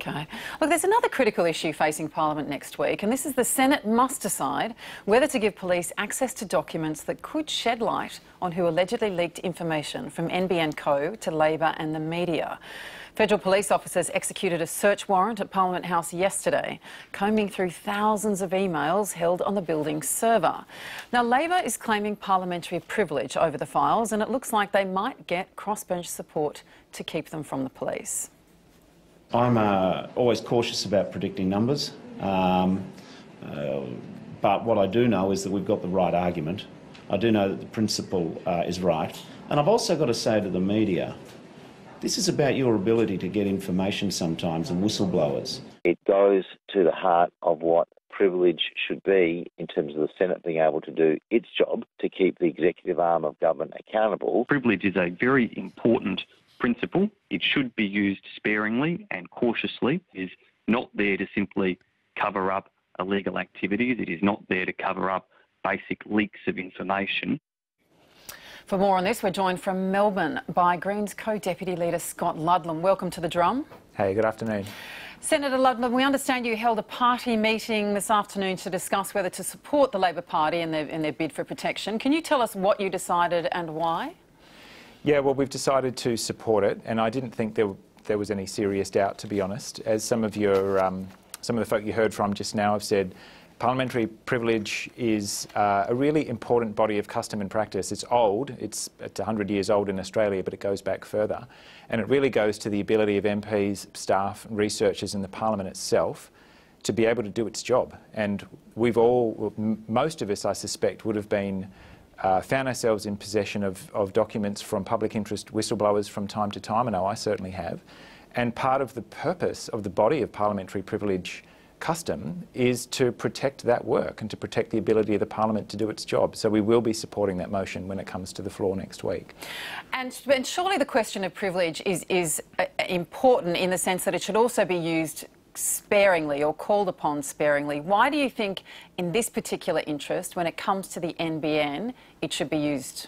Okay. Look, there's another critical issue facing Parliament next week, and this is the Senate must decide whether to give police access to documents that could shed light on who allegedly leaked information from NBN Co to Labor and the media. Federal police officers executed a search warrant at Parliament House yesterday, combing through thousands of emails held on the building's server. Now, Labor is claiming parliamentary privilege over the files, and it looks like they might get crossbench support to keep them from the police. I'm always cautious about predicting numbers, but what I do know is that we've got the right argument. I do know that the principle is right. And I've also got to say to the media, this is about your ability to get information sometimes and whistleblowers. It goes to the heart of what privilege should be in terms of the Senate being able to do its job to keep the executive arm of government accountable. Privilege is a very important principle. It should be used sparingly and cautiously. It is not there to simply cover up illegal activities. It is not there to cover up basic leaks of information. For more on this, we're joined from Melbourne by Greens co-deputy leader Scott Ludlam. Welcome to The Drum. Hey, good afternoon. Senator Ludlam, we understand you held a party meeting this afternoon to discuss whether to support the Labor Party in their bid for protection. Can you tell us what you decided and why? Yeah, well, we've decided to support it, and I didn't think there was any serious doubt, to be honest. As some of the folk you heard from just now have said, parliamentary privilege is a really important body of custom and practice. It's old, it's 100 years old in Australia, but it goes back further. And it really goes to the ability of MPs, staff, and researchers in the Parliament itself to be able to do its job. And most of us, I suspect, would have been found ourselves in possession of documents from public interest whistleblowers from time to time. I know I certainly have. And part of the purpose of the body of parliamentary privilege custom is to protect that work and to protect the ability of the Parliament to do its job. So we will be supporting that motion when it comes to the floor next week. And surely the question of privilege is important in the sense that it should also be used sparingly or called upon sparingly. Why do you think in this particular interest, when it comes to the NBN, it should be used?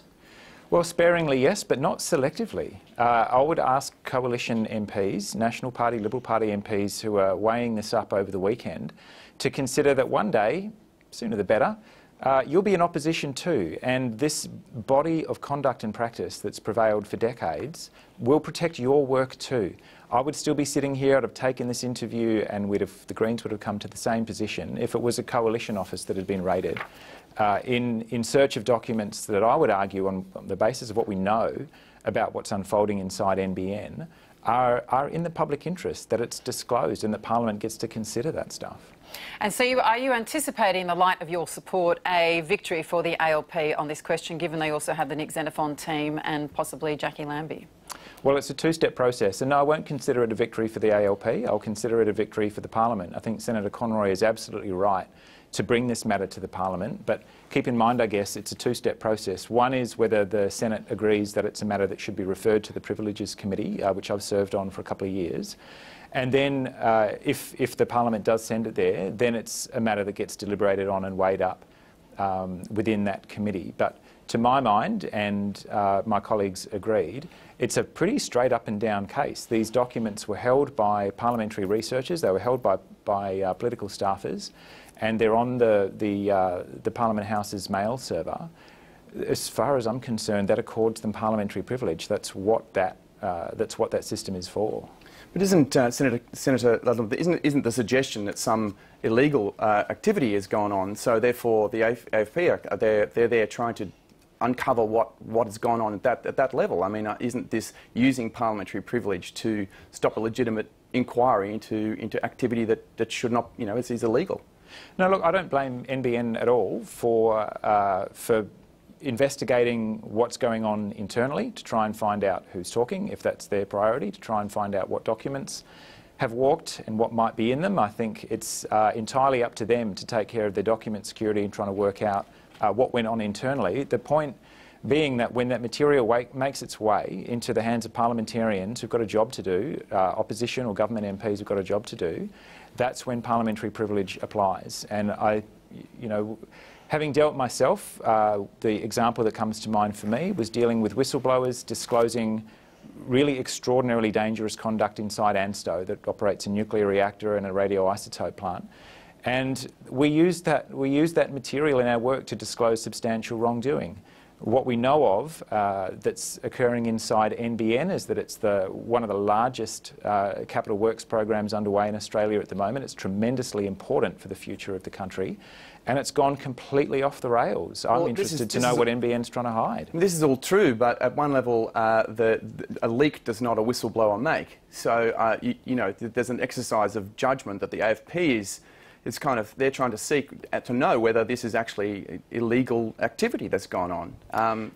Well, sparingly, yes, but not selectively. I would ask coalition MPs, National Party, Liberal Party MPs who are weighing this up over the weekend to consider that one day, sooner the better, you'll be in opposition too, and this body of conduct and practice that's prevailed for decades will protect your work too. I would still be sitting here, I'd have taken this interview, and the Greens would have come to the same position if it was a coalition office that had been raided in search of documents that I would argue, on the basis of what we know about what's unfolding inside NBN, are in the public interest, that it's disclosed and that Parliament gets to consider that stuff. And so are you anticipating, in the light of your support, a victory for the ALP on this question, given they also have the Xenophon team and possibly Jackie Lambie? Well, it's a two-step process, and no, I won't consider it a victory for the ALP. I'll consider it a victory for the Parliament. I think Senator Conroy is absolutely right to bring this matter to the Parliament, but keep in mind, I guess, it's a two-step process. One is whether the Senate agrees that it's a matter that should be referred to the Privileges Committee, which I've served on for a couple of years. And then if the Parliament does send it there, then it's a matter that gets deliberated on and weighed up within that committee. But to my mind, and my colleagues agreed, it's a pretty straight up and down case. These documents were held by parliamentary researchers, they were held by political staffers, and they're on the Parliament House's mail server. As far as I'm concerned, that accords them parliamentary privilege. That's what that system is for. But isn't, Senator Ludlam, isn't the suggestion that some illegal activity has gone on, so therefore the AFP, they're there trying to uncover what has gone on at that level? I mean, isn't this using parliamentary privilege to stop a legitimate inquiry into activity that should not, is illegal? No, look, I don't blame NBN at all for investigating what's going on internally to try and find out who's talking, if that's their priority, to try and find out what documents have walked and what might be in them. I think it's entirely up to them to take care of their document security and trying to work out what went on internally. The point being that when that material makes its way into the hands of parliamentarians who've got a job to do, opposition or government MPs who've got a job to do, that's when parliamentary privilege applies. And having dealt myself, the example that comes to mind for me was dealing with whistleblowers disclosing really extraordinarily dangerous conduct inside ANSTO that operates a nuclear reactor and a radioisotope plant. And we used that material in our work to disclose substantial wrongdoing. What we know of that's occurring inside NBN is that it's one of the largest capital works programs underway in Australia at the moment. It's tremendously important for the future of the country, and it's gone completely off the rails. I'm interested to know what NBN's trying to hide. This is all true, but at one level, a leak does not a whistleblower make. So, you know, there's an exercise of judgment that the AFP is they're trying to seek to know whether this is actually illegal activity that's gone on,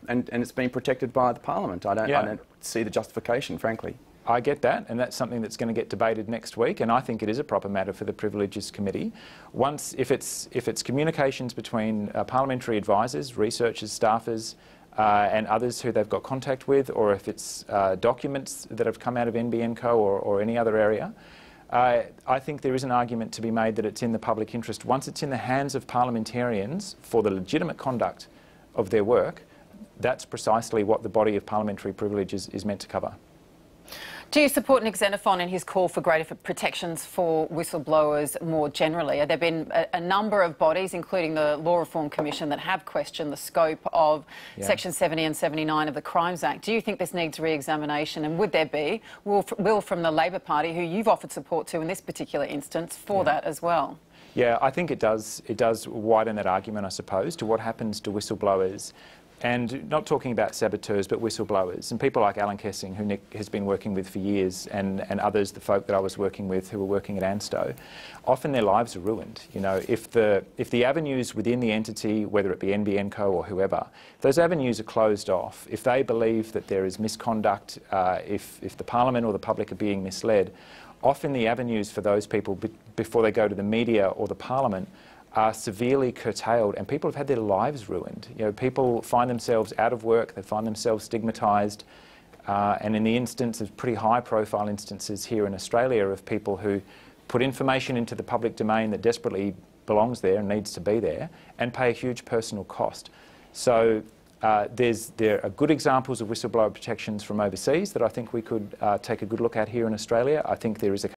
and it's been protected by the Parliament. I don't see the justification, frankly. I get that, and that's something that's going to get debated next week, and I think it is a proper matter for the Privileges Committee. If it's communications between parliamentary advisors, researchers, staffers, and others who they've got contact with, or if it's documents that have come out of NBN Co or any other area, I think there is an argument to be made that it's in the public interest. Once it's in the hands of parliamentarians for the legitimate conduct of their work, that's precisely what the body of parliamentary privilege is meant to cover. Do you support Nick Xenophon in his call for greater protections for whistleblowers more generally? There have been a number of bodies, including the Law Reform Commission, that have questioned the scope of Section 70 and 79 of the Crimes Act. Do you think this needs re-examination, and would there be will from the Labor Party, who you've offered support to in this particular instance, for that as well? Yeah, I think it does widen that argument, I suppose, to what happens to whistleblowers. And not talking about saboteurs, but whistleblowers, and people like Alan Kessing, who Nick has been working with for years, and others, the folk that I was working with who were working at ANSTO. Often their lives are ruined. You know, if the avenues within the entity, whether it be NBN Co or whoever, if those avenues are closed off, if they believe that there is misconduct, if the Parliament or the public are being misled, often the avenues for those people before they go to the media or the Parliament are severely curtailed, and people have had their lives ruined. You know, people find themselves out of work, they find themselves stigmatised, and in the instance of pretty high-profile instances here in Australia of people who put information into the public domain that desperately belongs there and needs to be there, and pay a huge personal cost. So there are good examples of whistleblower protections from overseas that I think we could take a good look at here in Australia. I think there is a